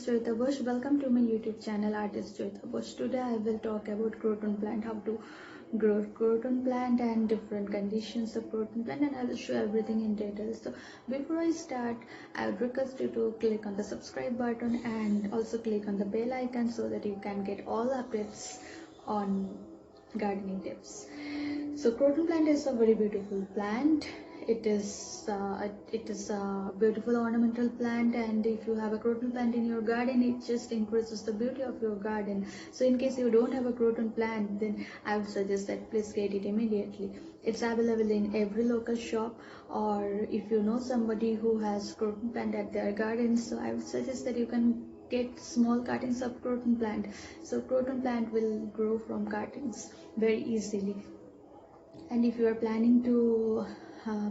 Joyita Bush. Welcome to my YouTube channel Artist Joyita Bush. Today I will talk about croton plant, how to grow croton plant and different conditions of croton plant, and I will show everything in detail. So before I start, I would request you to click on the subscribe button and also click on the bell icon so that you can get all updates on gardening tips. So croton plant is a very beautiful plant. It is a beautiful ornamental plant, and if you have a croton plant in your garden, it just increases the beauty of your garden. So in case you don't have a croton plant, then I would suggest that please get it immediately. It's available in every local shop, or if you know somebody who has croton plant at their garden, so I would suggest that you can get small cuttings of croton plant. So croton plant will grow from cuttings very easily. And if you are planning to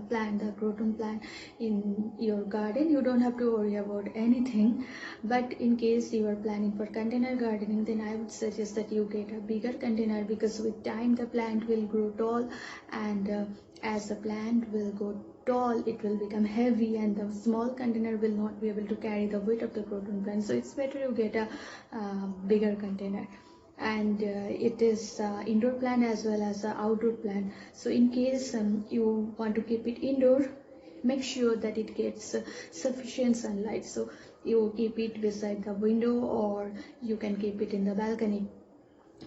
plant the croton plant in your garden, you don't have to worry about anything. But in case you are planning for container gardening, then I would suggest that you get a bigger container, because with time the plant will grow tall, and as the plant will go tall, it will become heavy, and the small container will not be able to carry the weight of the croton plant. So it's better you get a bigger container. And it is indoor plant as well as outdoor plant. So in case you want to keep it indoor, make sure that it gets sufficient sunlight. So you keep it beside the window, or you can keep it in the balcony,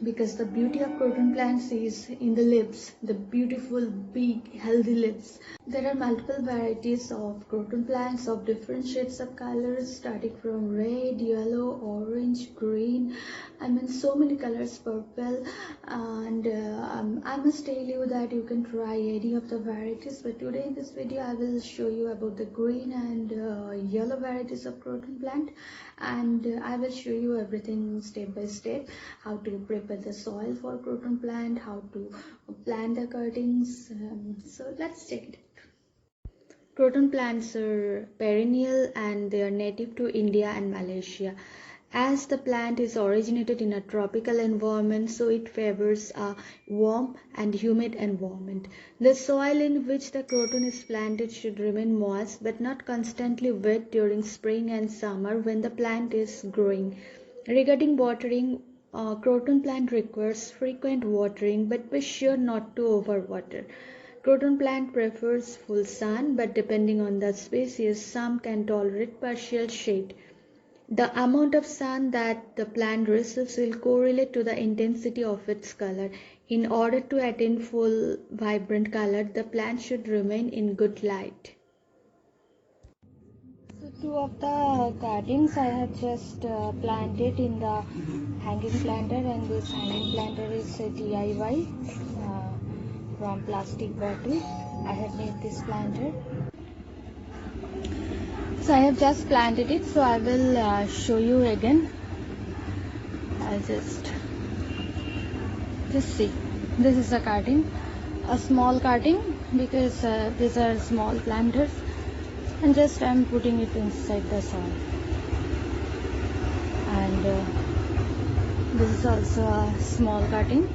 because the beauty of croton plants is in the leaves, the beautiful big healthy leaves. There are multiple varieties of croton plants of different shades of colors, starting from red, yellow, orange, green, I mean so many colors, purple, and I must tell you that you can try any of the varieties, but today in this video I will show you about the green and yellow varieties of croton plant, and I will show you everything step by step, how to prepare the soil for croton plant, how to plant the cuttings. So let's check it out. Croton plants are perennial and they are native to India and Malaysia. As the plant is originated in a tropical environment, so it favors a warm and humid environment. The soil in which the croton is planted should remain moist but not constantly wet during spring and summer when the plant is growing. Regarding watering, croton plant requires frequent watering, but be sure not to overwater. Croton plant prefers full sun, but depending on the species, some can tolerate partial shade. The amount of sun that the plant receives will correlate to the intensity of its color. In order to attain full vibrant color, the plant should remain in good light. So two of the cuttings I have just planted in the hanging planter, and this hanging planter is a DIY from plastic bottle. I have made this planter. So I have just planted it, so I will show you again. I'll just see. This is a cutting, a small cutting, because these are small planters, and just I'm putting it inside the soil. And this is also a small cutting.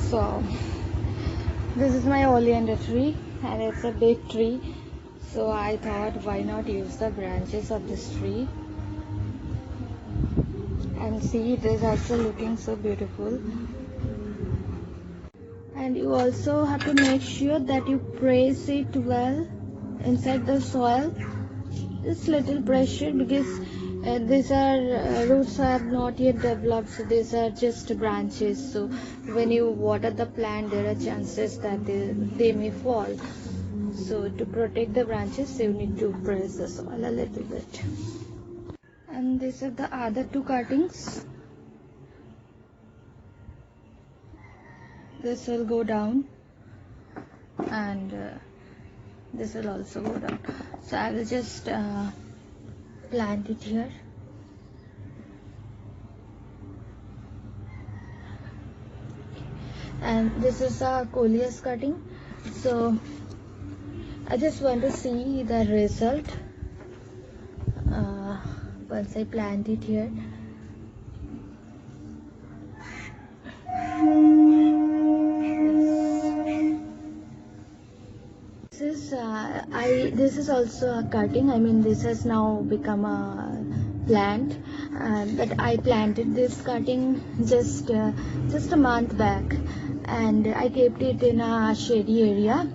So this is my oleander tree, and it's a big tree, so I thought why not use the branches of this tree. And see, it is also looking so beautiful. And you also have to make sure that you press it well inside the soil, just little pressure, because these are roots have not yet developed, so these are just branches. So when you water the plant, there are chances that they may fall. So to protect the branches, you need to press the soil a little bit. And these are the other two cuttings. This will go down, and this will also go down. So I will just plant it here. And this is a coleus cutting. So I just want to see the result once I plant it here. this is also a cutting. I mean, this has now become a plant, but I planted this cutting just a month back, and I kept it in a shady area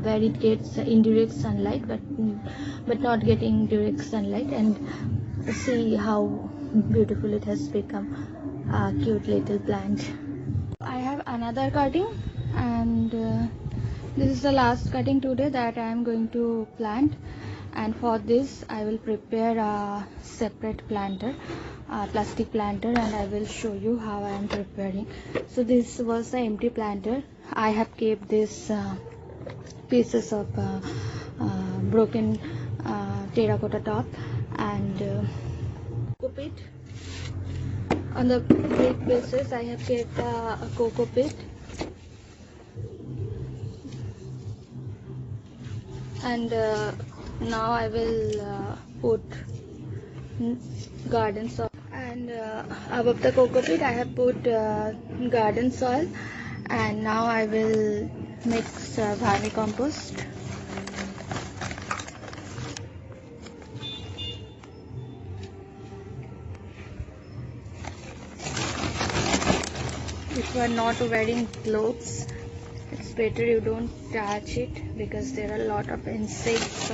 where it gets indirect sunlight, but not getting direct sunlight, and see how beautiful it has become, a cute little plant. I have another cutting, and this is the last cutting today that I am going to plant, and for this I will prepare a separate planter, a plastic planter, and I will show you how I am preparing. So this was the empty planter. I have kept this pieces of broken terracotta top, and cocoa pit. On the big pieces I have kept a cocoa pit, and now I will put garden soil, and above the cocoa pit I have put garden soil, and now I will mix vermicompost. If you are not wearing gloves, it's better you don't touch it, because there are a lot of insects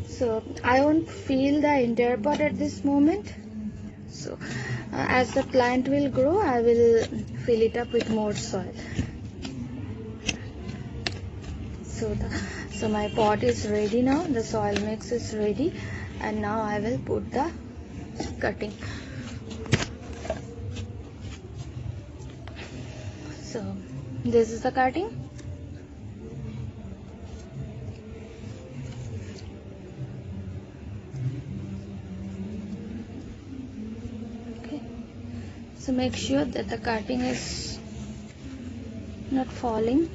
so I won't fill the entire pot at this moment. So as the plant will grow, I will fill it up with more soil. So my pot is ready now, the soil mix is ready, and now I will put the cutting. So this is the cutting. Okay, so make sure that the cutting is not falling.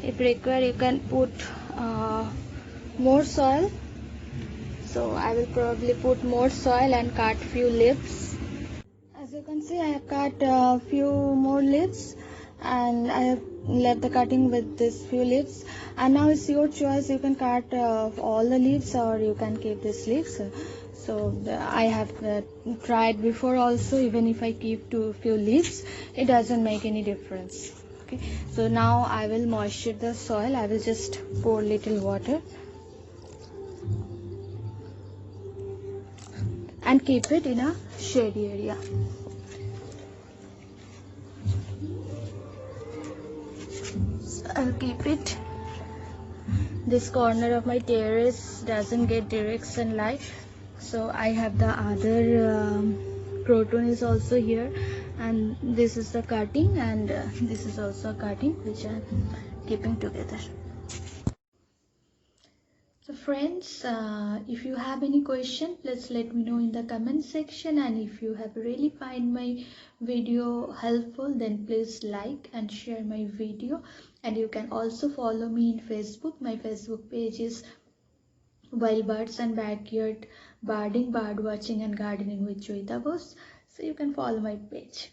If required, you can put more soil. So I will probably put more soil and cut few leaves. As you can see, I have cut a few more leaves, and I have left the cutting with this few leaves. And now it's your choice. You can cut all the leaves, or you can keep these leaves. I have tried before also. Even if I keep few leaves, it doesn't make any difference. Okay, so now I will moisture the soil. I will just pour little water and keep it in a shady area. So I'll keep it. This corner of my terrace doesn't get direct sunlight, so I have the other croton is also here, and this is the cutting, and this is also a cutting which I'm keeping together. So friends, if you have any question, please let me know in the comment section, and if you have really find my video helpful, then please like and share my video. And you can also follow me in Facebook. My Facebook page is Wild Birds and Backyard Birding, Bird Watching and Gardening with Joyita Bose. So you can follow my page.